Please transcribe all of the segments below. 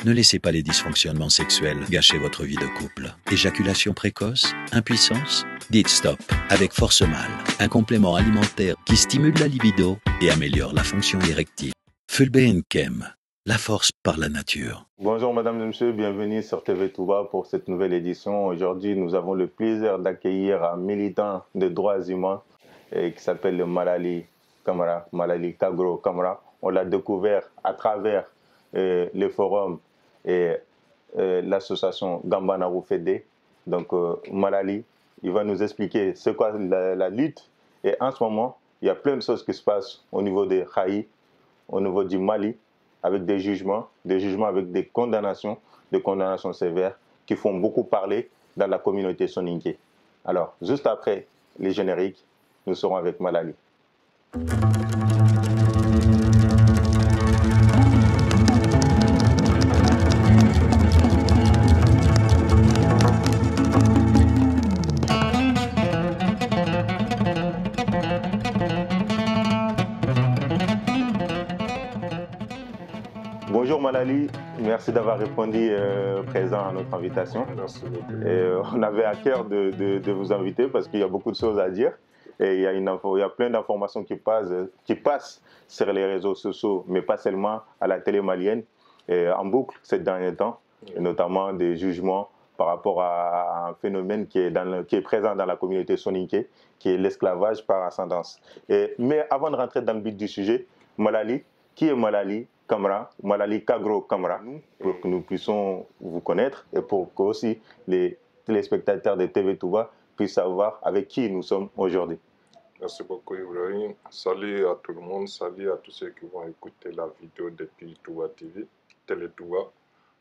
Ne laissez pas les dysfonctionnements sexuels gâcher votre vie de couple. Éjaculation précoce, impuissance? Dites stop avec Force Mâle, un complément alimentaire qui stimule la libido et améliore la fonction érectile. Fulbe Nkem, la force par la nature. Bonjour mesdames et messieurs, bienvenue sur TV Touba pour cette nouvelle édition. Aujourd'hui, nous avons le plaisir d'accueillir un militant de droits humains qui s'appelle Malali Camara, Malali Kagro Camara. On l'a découvert à travers les forums et l'association Gambanaru Fédé. Donc Malali, il va nous expliquer ce qu'est la lutte. Et en ce moment, il y a plein de choses qui se passent au niveau des Haï, au niveau du Mali, avec des jugements avec des condamnations sévères qui font beaucoup parler dans la communauté soninké. Alors, juste après les génériques, nous serons avec Malali. Bonjour Malali, merci d'avoir répondu présent à notre invitation. Merci beaucoup. On avait à cœur de vous inviter parce qu'il y a beaucoup de choses à dire et il y a plein d'informations qui passent sur les réseaux sociaux, mais pas seulement à la télé malienne, en boucle ces derniers temps, et notamment des jugements par rapport à un phénomène qui est présent dans la communauté soninké, qui est l'esclavage par ascendance. Mais avant de rentrer dans le but du sujet, Malali, qui est Malali Camara, Malali Kagro Camara, pour que nous puissions vous connaître et pour que aussi les téléspectateurs de TV Touba puissent savoir avec qui nous sommes aujourd'hui. Merci beaucoup Ibrahim. Salut à tout le monde, salut à tous ceux qui vont écouter la vidéo depuis Touba TV, Télé Touba.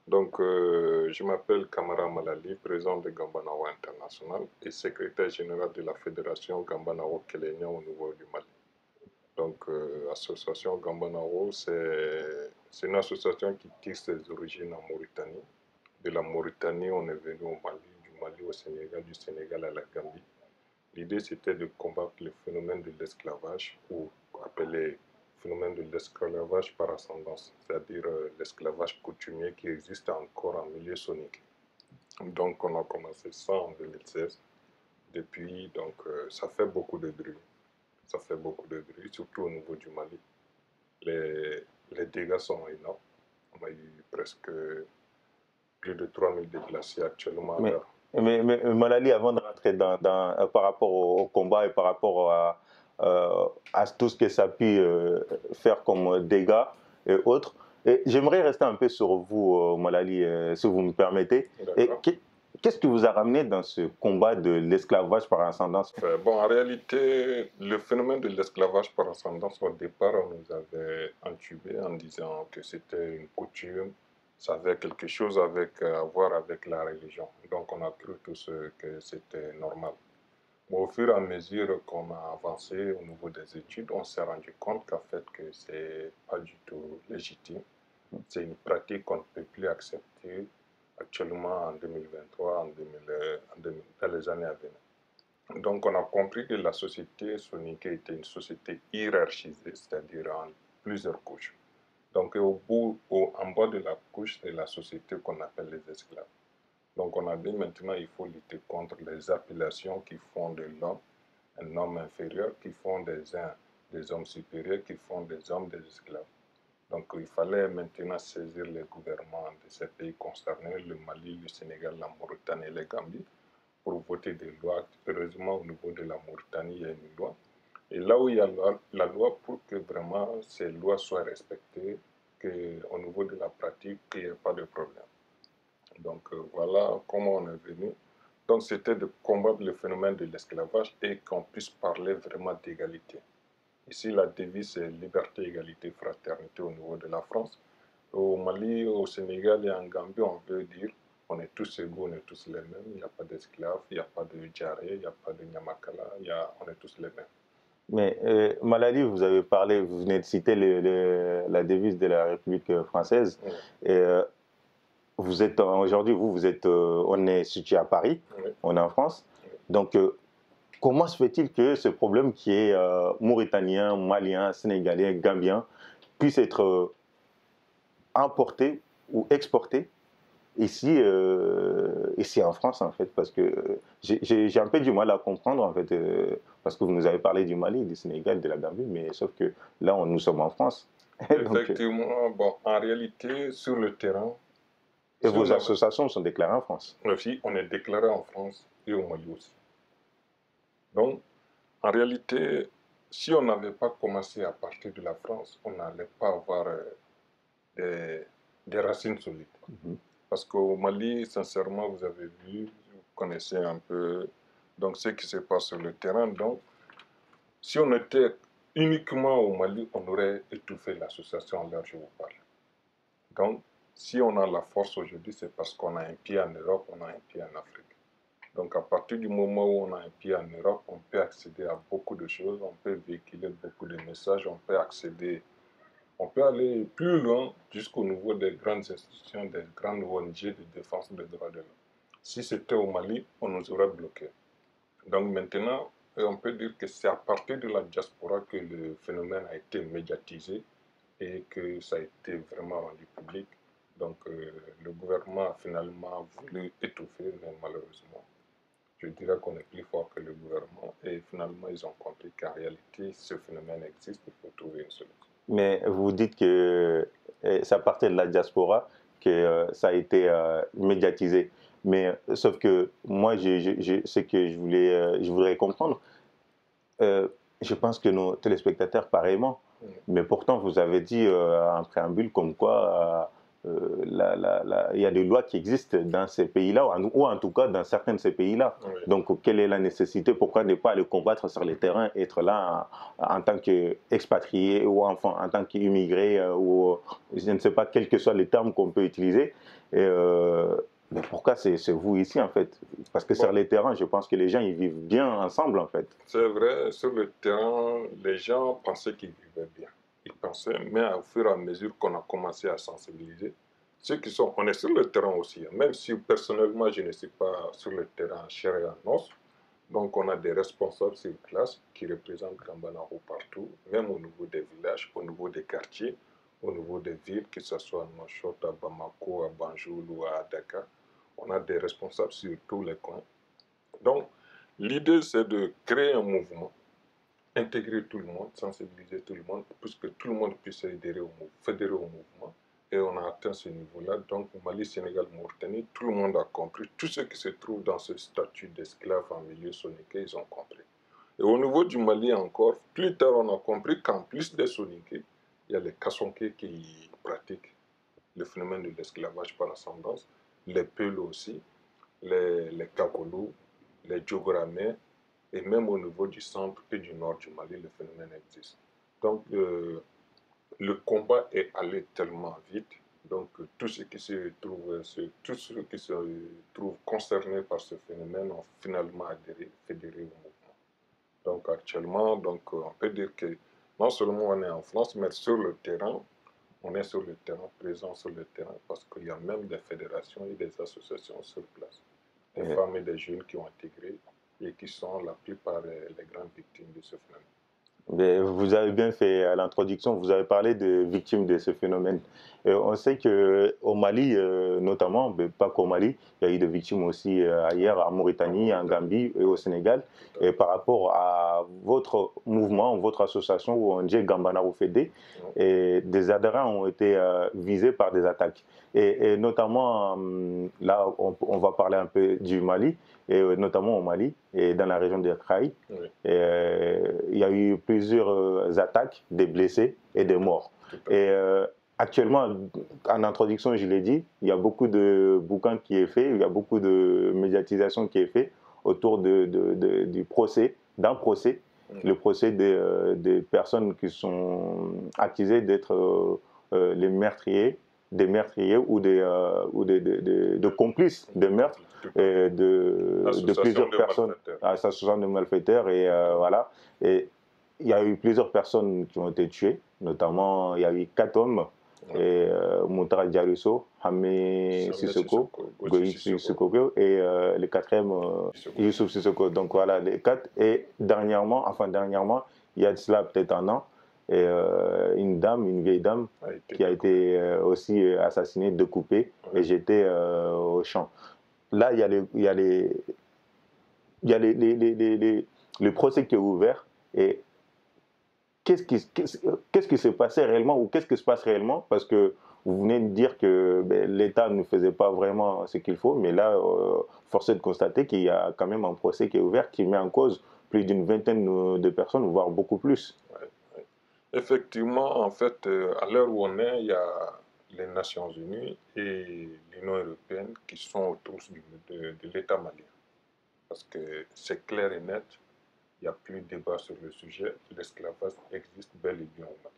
Donc, je m'appelle Camara Malali, président de Gambanaru International et secrétaire général de la fédération Gambanaru Kélénien au niveau du Mali. Donc, l'association Gambanaru, c'est une association qui tire ses origines en Mauritanie. De la Mauritanie, on est venu au Mali, du Mali au Sénégal, du Sénégal à la Gambie. L'idée, c'était de combattre le phénomène de l'esclavage, ou appelé phénomène de l'esclavage par ascendance, c'est-à-dire l'esclavage coutumier qui existe encore en milieu sonique. Donc, on a commencé ça en 2016. Depuis, donc, ça fait beaucoup de bruit. Ça fait beaucoup de bruit, surtout au niveau du Mali. Les dégâts sont énormes. On a eu presque plus de 3000 déplacés actuellement. Mais Malali, avant de rentrer par rapport au combat et par rapport à tout ce que ça a pu faire comme dégâts et autres, j'aimerais rester un peu sur vous, Malali, si vous me permettez. Qu'est-ce qui vous a ramené dans ce combat de l'esclavage par ascendance? Bon, en réalité, le phénomène de l'esclavage par ascendance, au départ, on nous avait intubé en disant que c'était une coutume, ça avait quelque chose à voir avec la religion. Donc, on a cru tous que c'était normal. Mais au fur et à mesure qu'on a avancé au niveau des études, on s'est rendu compte qu'en fait, que c'est pas du tout légitime. C'est une pratique qu'on ne peut plus accepter actuellement en 2023, dans les années à venir. Donc on a compris que la société soninké était une société hiérarchisée, c'est-à-dire en plusieurs couches. Donc en bas de la couche, c'est la société qu'on appelle les esclaves. Donc on a dit maintenant il faut lutter contre les appellations qui font de l'homme un homme inférieur, qui font des hommes supérieurs, qui font des hommes des esclaves. Donc il fallait maintenant saisir les gouvernements de ces pays concernés, le Mali, le Sénégal, la Mauritanie et la Gambie, pour voter des lois. Heureusement, au niveau de la Mauritanie, il y a une loi. Et là où il y a la loi, pour que vraiment ces lois soient respectées, qu'au niveau de la pratique, il n'y ait pas de problème. Donc voilà comment on est venu. Donc c'était de combattre le phénomène de l'esclavage et qu'on puisse parler vraiment d'égalité. Ici, la devise, c'est liberté, égalité, fraternité au niveau de la France. Au Mali, au Sénégal et en Gambie, on veut dire on est tous égaux, on est tous les mêmes. Il n'y a pas d'esclaves, il n'y a pas de djaré, il n'y a pas de nyamakala, on est tous les mêmes. Mais Malali, vous avez parlé, vous venez de citer la devise de la République française. Oui. Et vous êtes aujourd'hui, on est situé à Paris, oui. On est en France. Oui. Donc, comment se fait-il que ce problème qui est mauritanien, malien, sénégalais, gambien puisse être importé ou exporter ici, ici en France, en fait, parce que j'ai un peu du mal à comprendre, en fait, parce que vous nous avez parlé du Mali, du Sénégal, de la Gambie, mais sauf que là, nous sommes en France. Donc, Effectivement, bon, en réalité, sur le terrain, et si vos on avait, associations sont déclarées en France. aussi, on est déclaré en France et au Mali aussi. Donc, en réalité, si on n'avait pas commencé à partir de la France, on n'allait pas avoir des, des racines solides. Parce qu'au Mali, sincèrement, vous avez vu, vous connaissez un peu donc, ce qui se passe sur le terrain. Donc, si on était uniquement au Mali, on aurait étouffé l'association à l'heure je vous parle. Donc, si on a la force aujourd'hui, c'est parce qu'on a un pied en Europe, on a un pied en Afrique. Donc, à partir du moment où on a un pied en Europe, on peut accéder à beaucoup de choses, on peut véhiculer beaucoup de messages, on peut accéder, on peut aller plus loin jusqu'au niveau des grandes institutions, des grandes ONG de défense des droits de l'homme. Si c'était au Mali, on nous aurait bloqués. Donc maintenant, on peut dire que c'est à partir de la diaspora que le phénomène a été médiatisé et que ça a été vraiment rendu public. Donc le gouvernement a finalement voulu étouffer, mais malheureusement, je dirais qu'on est plus fort que le gouvernement. Et finalement, ils ont compris qu'en réalité, ce phénomène existe, il faut trouver une solution. Mais vous dites que c'est à partir de la diaspora que ça a été médiatisé. Mais sauf que moi, ce que je voudrais comprendre, je pense que nos téléspectateurs pareillement. Mais pourtant, vous avez dit en préambule comme quoi il y a des lois qui existent dans ces pays-là, ou en tout cas dans certains de ces pays-là. Oui. Donc, quelle est la nécessité? Pourquoi ne pas aller combattre sur les terrains, être là en tant qu'expatrié ou enfin, en tant qu'immigré, ou je ne sais pas, quels que soient les termes qu'on peut utiliser. Mais pourquoi c'est vous ici, en fait? Parce que sur les terrains, je pense que les gens, ils vivent bien ensemble, en fait. C'est vrai, sur le terrain, les gens pensaient qu'ils vivaient bien. Ils pensaient, mais au fur et à mesure qu'on a commencé à sensibiliser, ceux qui sont, on est sur le terrain aussi, même si personnellement je ne suis pas sur le terrain chair et en os, donc on a des responsables sur place qui représentent Kambanaro partout, même au niveau des villages, au niveau des quartiers, au niveau des villes, que ce soit à Nouakchott, à Bamako, à Banjul ou à Dakar. On a des responsables sur tous les coins. Donc, l'idée, c'est de créer un mouvement, intégrer tout le monde, sensibiliser tout le monde, pour que tout le monde puisse fédérer au mouvement. Et on a atteint ce niveau-là. Donc, au Mali, Sénégal, Mauritanie, tout le monde a compris. Tous ceux qui se trouvent dans ce statut d'esclave en milieu soninké, ils ont compris. Et au niveau du Mali encore, plus tard, on a compris qu'en plus des soninké, il y a les Kassonké qui pratiquent le phénomène de l'esclavage par ascendance, les Peuls aussi, les Kakolou, les Djogoramais, et même au niveau du centre et du nord du Mali, le phénomène existe. Donc, le combat est allé tellement vite, donc tous ceux qui se trouvent concernés par ce phénomène ont finalement adhéré, fédéré au mouvement. Donc, actuellement, donc, on peut dire que non seulement on est en France, mais sur le terrain, on est sur le terrain, présent sur le terrain, parce qu'il y a même des fédérations et des associations sur place. Des femmes et des jeunes qui ont intégré et qui sont la plupart les grandes victimes de ce phénomène. Mais vous avez bien fait à l'introduction, vous avez parlé de victimes de ce phénomène. On sait qu'au Mali, notamment, mais pas qu'au Mali, il y a eu des victimes aussi ailleurs, en Mauritanie, en Gambie et au Sénégal. Et par rapport à votre mouvement, votre association, ONG Kambanaro Fédé, et des adhérents ont été visés par des attaques. Et notamment, là, on va parler un peu du Mali, et notamment au Mali, et dans la région de Khaï. Il y a eu plusieurs attaques, des blessés et des morts. Et actuellement, en introduction, je l'ai dit, il y a beaucoup de bouquins qui est fait, il y a beaucoup de médiatisation qui est fait autour du procès, d'un procès, le procès des personnes qui sont accusées d'être les meurtriers, des meurtriers ou de complices de meurtres de plusieurs personnes, association de malfaiteurs, et voilà. Et il y a eu plusieurs personnes qui ont été tuées, notamment il y a eu 4 hommes, Moutara Diarusso, Hamé Sissoko, Goï Sissoko, et le 4e, Youssouf Sissoko. Donc voilà, les 4. Et dernièrement, il y a de cela peut-être un an, une dame, une vieille dame, qui a été aussi assassinée, découpée, et j'étais au champ. Là, il y a le procès qui est ouvert, et qu'est-ce qui s'est passé réellement, ou qu'est-ce qui se passe réellement, parce que vous venez de dire que l'État ne faisait pas vraiment ce qu'il faut, mais là, force est de constater qu'il y a quand même un procès qui est ouvert, qui met en cause plus d'une vingtaine de personnes, voire beaucoup plus. Ouais. Effectivement, en fait, à l'heure où on est, il y a les Nations Unies et l'Union européenne qui sont autour de l'État malien. Parce que c'est clair et net, il n'y a plus de débat sur le sujet, l'esclavage existe bel et bien au Mali.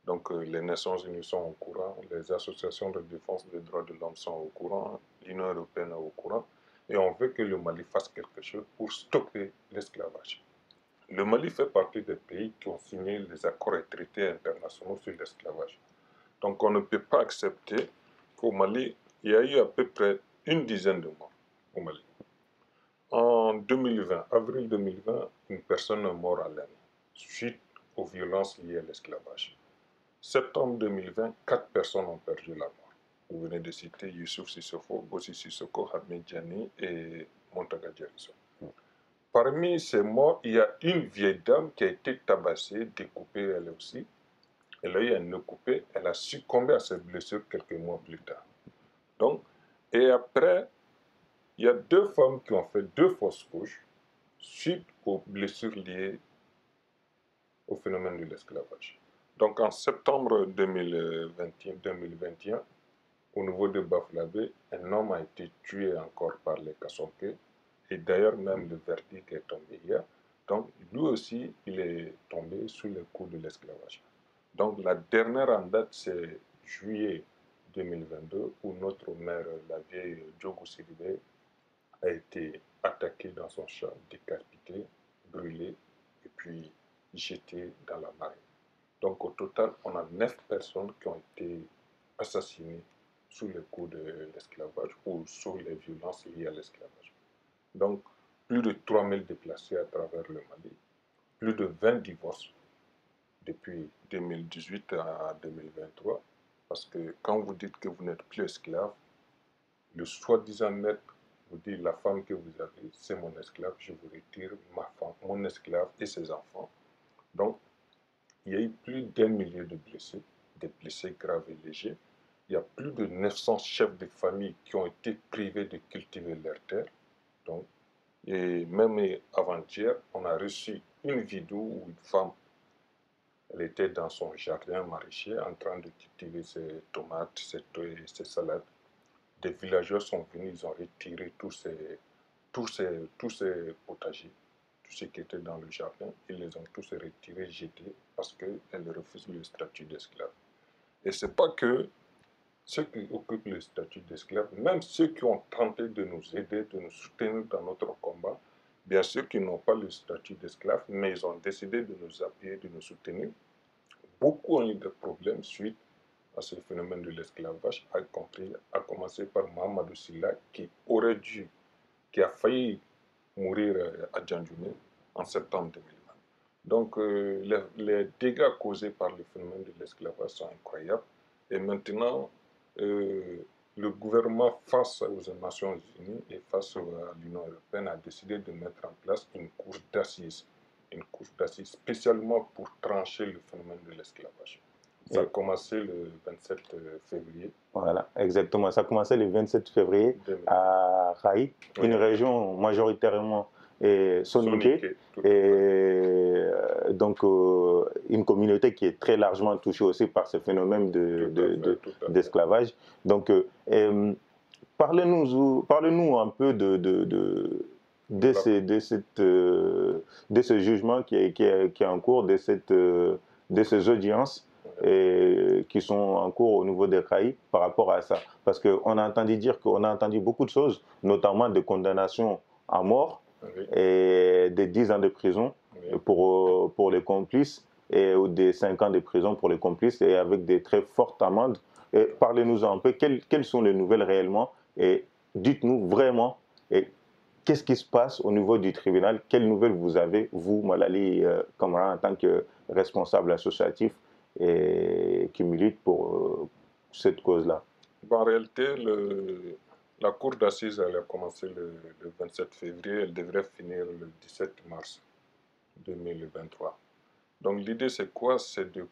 Donc les Nations Unies sont au courant, les associations de défense des droits de l'homme sont au courant, l'Union européenne est au courant, et on veut que le Mali fasse quelque chose pour stopper l'esclavage. Le Mali fait partie des pays qui ont signé les accords et traités internationaux sur l'esclavage. Donc on ne peut pas accepter qu'au Mali, il y a eu à peu près une dizaine de morts au Mali. En 2020, avril 2020, une personne est morte à l'Inde suite aux violences liées à l'esclavage. Septembre 2020, 4 personnes ont perdu la mort. Vous venez de citer Youssouf Sissoko, Bossi Sissoko, Hamid Djani et Montaga Djeriso. Parmi ces morts, il y a une vieille dame qui a été tabassée, découpée elle aussi. Elle a eu un nœud coupé, elle a succombé à ses blessures quelques mois plus tard. Donc, et après, il y a 2 femmes qui ont fait 2 fausses couches suite aux blessures liées au phénomène de l'esclavage. Donc en septembre 2021, au niveau de Bafoussam, un homme a été tué encore par les Kassonké, et d'ailleurs même le verdict est tombé hier. Donc lui aussi, il est tombé sous le coup de l'esclavage. Donc la dernière en date, c'est juillet 2022, où notre mère, la vieille Diogo Sidibé, a été attaquée dans son champ, décapitée, brûlée, et puis jetée dans la marine. Donc au total, on a 9 personnes qui ont été assassinées sous le coup de l'esclavage ou sous les violences liées à l'esclavage. Donc plus de 3000 déplacés à travers le Mali, plus de 20 divorces depuis 2018 à 2023, parce que quand vous dites que vous n'êtes plus esclave, le soi-disant maître vous dit la femme que vous avez, c'est mon esclave, je vous retire ma femme, mon esclave et ses enfants. Donc, il y a eu plus d'1 millier de blessés, des blessés graves et légers. Il y a plus de 900 chefs de famille qui ont été privés de cultiver leur terre. Donc, et même avant-hier, on a reçu une vidéo où une femme, elle était dans son jardin maraîcher en train de cultiver ses tomates, ses salades. Des villageois sont venus, ils ont retiré tous ces potagers, tout ce qui était dans le jardin, ils les ont tous retirés, jetés, parce qu'elles refusent le statut d'esclave. Et ce n'est pas que ceux qui occupent le statut d'esclave, même ceux qui ont tenté de nous aider, de nous soutenir dans notre combat, bien sûr qu'ils n'ont pas le statut d'esclave, mais ils ont décidé de nous appuyer, de nous soutenir. Beaucoup ont eu des problèmes suite à ce phénomène de l'esclavage, à commencer par Mahamadou Sylla, qui a failli mourir à Djandjoumé en septembre 2020. Donc les dégâts causés par le phénomène de l'esclavage sont incroyables. Et maintenant, le gouvernement, face aux Nations Unies et face à l'Union européenne, a décidé de mettre en place une cour d'assises spécialement pour trancher le phénomène de l'esclavage. Ça a commencé le 27 février. Voilà, exactement. Ça a commencé le 27 février à Raï, oui, une région majoritairement soninké, et donc une communauté qui est très largement touchée aussi par ce phénomène d'esclavage. Donc, parlez-nous un peu de ce jugement qui est en cours, de ces audiences qui sont en cours au niveau des CAI par rapport à ça. Parce qu'on a entendu beaucoup de choses, notamment des condamnations à mort, oui, et des 10 ans de prison, oui, pour les complices, ou des 5 ans de prison pour les complices, et avec des très fortes amendes. Parlez-nous un peu, quelles sont les nouvelles réellement, et dites-nous vraiment qu'est-ce qui se passe au niveau du tribunal, quelles nouvelles vous avez, vous, Malali Camara, en tant que responsables associatifs qui militent pour cette cause-là? En réalité, la cour d'assises, elle a commencé le 27 février, elle devrait finir le 17 mars 2023. Donc l'idée, c'est quoi? C'est de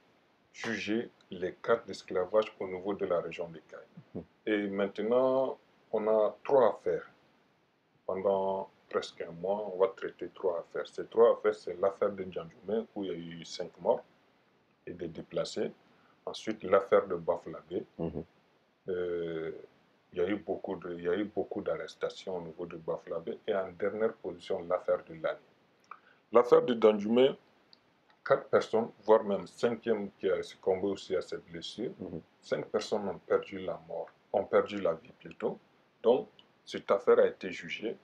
juger les cas d'esclavage au niveau de la région des Cailles. Et maintenant, on a 3 affaires. Pendant presque un mois, on va traiter 3 affaires. Ces 3 affaires, c'est l'affaire de Djandjoumé, où il y a eu 5 morts et des déplacés. Ensuite, l'affaire de Baflabé. Il y a eu beaucoup d'arrestations au niveau de Baflabé. Et en dernière position, l'affaire de Lani. L'affaire de Djandjoumé, 4 personnes, voire même 5e qui a succombé aussi à cette blessure. 5 personnes ont perdu la vie plutôt. Donc, cette affaire a été jugée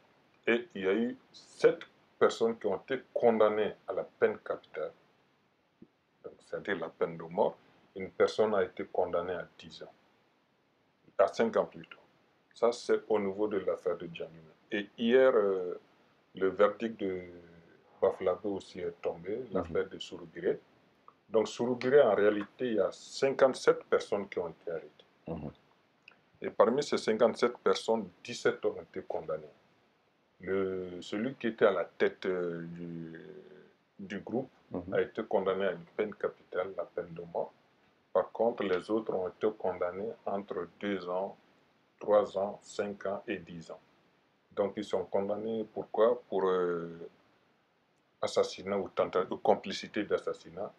et il y a eu 7 personnes qui ont été condamnées à la peine capitale, c'est-à-dire la peine de mort. Une personne a été condamnée à 10 ans, à 5 ans plutôt. Ça, c'est au niveau de l'affaire de Djandjoumé. Et hier, le verdict de Baflabé aussi est tombé, l'affaire de Sourougiré. Donc, Sourougiré, en réalité, il y a 57 personnes qui ont été arrêtées. Et parmi ces 57 personnes, 17 ont été condamnées. Celui qui était à la tête du groupe a été condamné à une peine capitale, la peine de mort. Par contre, les autres ont été condamnés entre 2 ans, 3 ans, 5 ans et 10 ans. Donc, ils sont condamnés pourquoi? Pour assassinat ou complicité d'assassinat,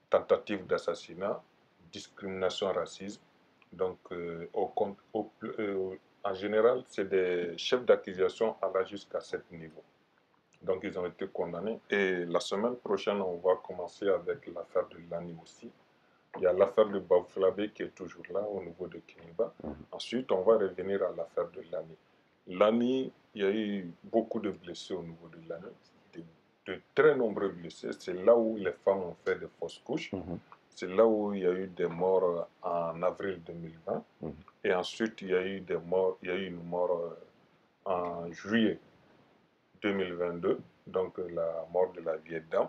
tentative d'assassinat, discrimination, racisme. Donc, en général, c'est des chefs d'accusation allant jusqu'à 7 niveaux. Donc, ils ont été condamnés. Et la semaine prochaine, on va commencer avec l'affaire de Lani aussi. Il y a l'affaire de Baflabé qui est toujours là au niveau de Kiniba. Ensuite, on va revenir à l'affaire de Lani. Lani, il y a eu beaucoup de blessés au niveau de Lani, de très nombreux blessés. C'est là où les femmes ont fait des fausses couches. C'est là où il y a eu des morts en avril 2020. Et ensuite, il y a eu une mort en juillet 2022, donc la mort de la vieille dame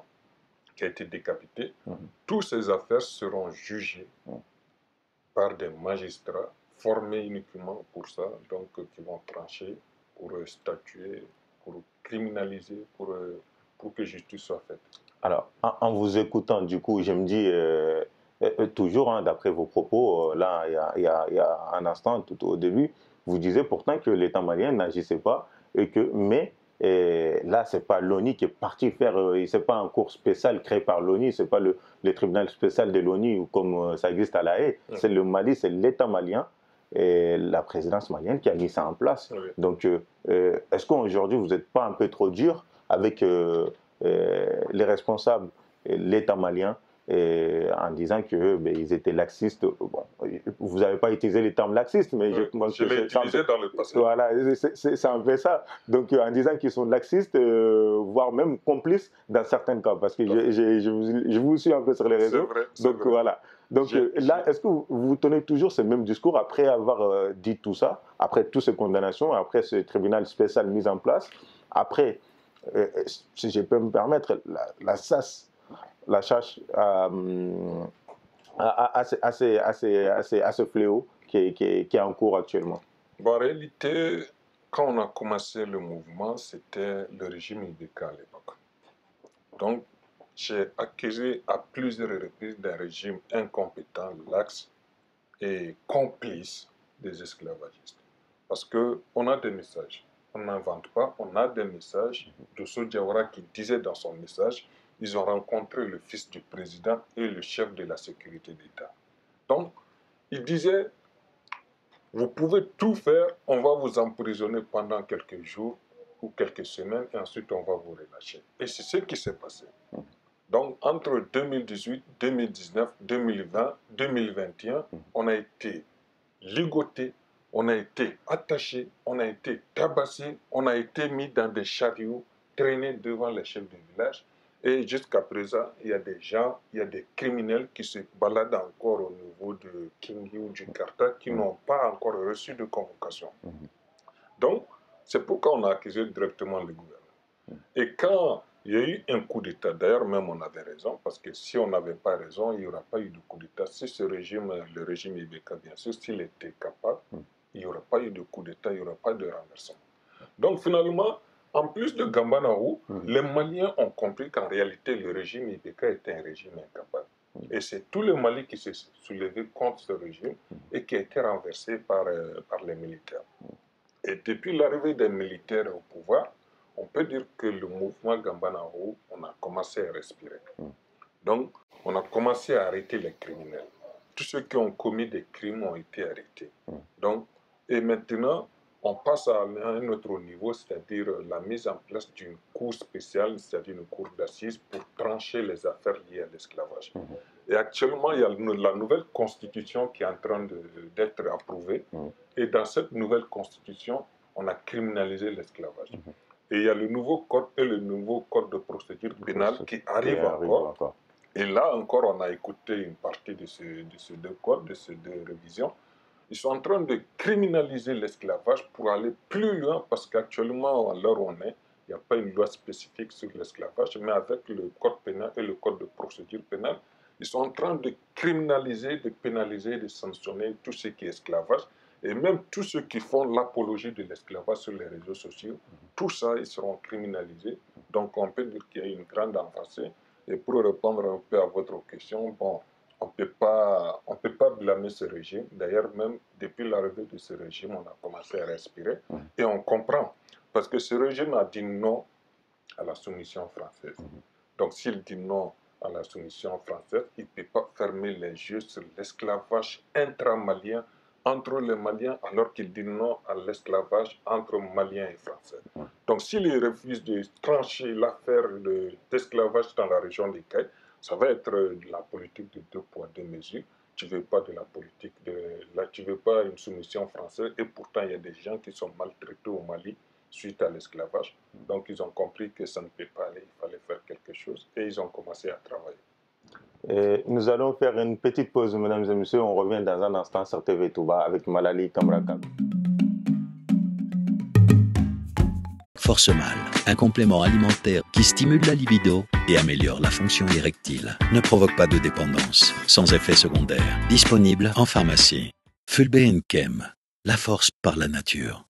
qui a été décapitée. Toutes ces affaires seront jugées par des magistrats formés uniquement pour ça, donc qui vont trancher pour statuer, pour criminaliser, pour que justice soit faite. Alors, en vous écoutant, du coup, je me dis, toujours, hein, d'après vos propos, là, il y a un instant, tout au début, vous disiez pourtant que l'État malien n'agissait pas, mais là, ce n'est pas l'ONU qui est parti faire, ce n'est pas un cours spécial créé par l'ONU, ce n'est pas le tribunal spécial de l'ONU comme ça existe à La Haye, c'est le Mali, c'est l'État malien et la présidence malienne qui a mis ça en place. Donc, est-ce qu'aujourd'hui, vous n'êtes pas un peu trop dur avec les responsables, l'État malien, en disant qu'ils étaient laxistes? Bon, vous n'avez pas utilisé le terme laxiste, mais je l'ai utilisé dans le passé. Voilà, c'est un peu ça. Donc, en disant qu'ils sont laxistes, voire même complices dans certains cas, parce que je vous suis un peu sur les réseaux. Vrai, donc, vrai. Voilà. Donc là, est-ce que vous tenez toujours ce même discours après avoir dit tout ça, après toutes ces condamnations, après ce tribunal spécial mis en place, après, si je peux me permettre, la chasse à ce fléau qui est en cours actuellement? Bon, en réalité, quand on a commencé le mouvement, c'était le régime Ibeka à l'époque. Donc, j'ai accusé à plusieurs reprises d'un régime incompétent, lax et complice des esclavagistes. Parce qu'on a des messages. On n'invente pas, on a des messages de Diawara qui disait dans son message, ils ont rencontré le fils du président et le chef de la sécurité d'État. Donc, il disait, vous pouvez tout faire, on va vous emprisonner pendant quelques jours ou quelques semaines et ensuite on va vous relâcher. Et c'est ce qui s'est passé. Donc, entre 2018, 2019, 2020, 2021, on a été ligoté, on a été attaché, on a été tabassé, on a été mis dans des chariots, traînés devant les chefs de village. Et jusqu'à présent, il y a des gens, il y a des criminels qui se baladent encore au niveau de Kingi ou du Karta qui n'ont pas encore reçu de convocation. Donc, c'est pourquoi on a accusé directement le gouvernement. Et quand Il y a eu un coup d'État. D'ailleurs, même on avait raison, parce que si on n'avait pas raison, il n'y aurait pas eu de coup d'État. Si ce régime, le régime Ibeka, bien sûr, s'il était capable, il n'y aurait pas eu de coup d'État, il n'y aurait pas de renversement. Donc finalement, en plus de Gambanaou, les Maliens ont compris qu'en réalité, le régime Ibeka était un régime incapable. Et c'est tout le Mali qui s'est soulevé contre ce régime et qui a été renversé par les militaires. Et depuis l'arrivée des militaires au pouvoir, on peut dire que le mouvement Gambanaou, on a commencé à respirer. Donc, on a commencé à arrêter les criminels. Tous ceux qui ont commis des crimes ont été arrêtés. Donc, et maintenant, on passe à un autre niveau, c'est-à-dire la mise en place d'une cour spéciale, c'est-à-dire une cour d'assises pour trancher les affaires liées à l'esclavage. Et actuellement, il y a la nouvelle constitution qui est en train d'être approuvée. Et dans cette nouvelle constitution, on a criminalisé l'esclavage. Et il y a le nouveau code et le nouveau code de procédure pénale qui arrivent encore. Et là encore, on a écouté une partie de ces deux codes, de ces deux révisions. Ils sont en train de criminaliser l'esclavage pour aller plus loin, parce qu'actuellement, à l'heure où on est, il n'y a pas une loi spécifique sur l'esclavage, mais avec le code pénal et le code de procédure pénale, ils sont en train de criminaliser, de pénaliser, de sanctionner tout ce qui est esclavage, et même tous ceux qui font l'apologie de l'esclavage sur les réseaux sociaux, tout ça, ils seront criminalisés. Donc on peut dire qu'il y a une grande avancée. Et pour répondre un peu à votre question, bon, on ne peut pas blâmer ce régime. D'ailleurs, même depuis l'arrivée de ce régime, on a commencé à respirer. Et on comprend. Parce que ce régime a dit non à la soumission française. Donc s'il dit non à la soumission française, il ne peut pas fermer les yeux sur l'esclavage intramalien entre les Maliens, alors qu'il dit non à l'esclavage entre Maliens et Français. Donc s'il refuse de trancher l'affaire d'esclavage dans la région des Cailles, ça va être la politique de 2 poids 2 mesures. Tu ne veux pas de la politique tu ne veux pas une soumission française, et pourtant il y a des gens qui sont maltraités au Mali suite à l'esclavage. Donc ils ont compris que ça ne peut pas aller, il fallait faire quelque chose, et ils ont commencé à travailler. Et nous allons faire une petite pause, mesdames et messieurs. On revient dans un instant sur TV Touba avec Malali Camara Kagro. Force Mâle, un complément alimentaire qui stimule la libido et améliore la fonction érectile. Ne provoque pas de dépendance, sans effet secondaire. Disponible en pharmacie. Fulbe & Chem, la force par la nature.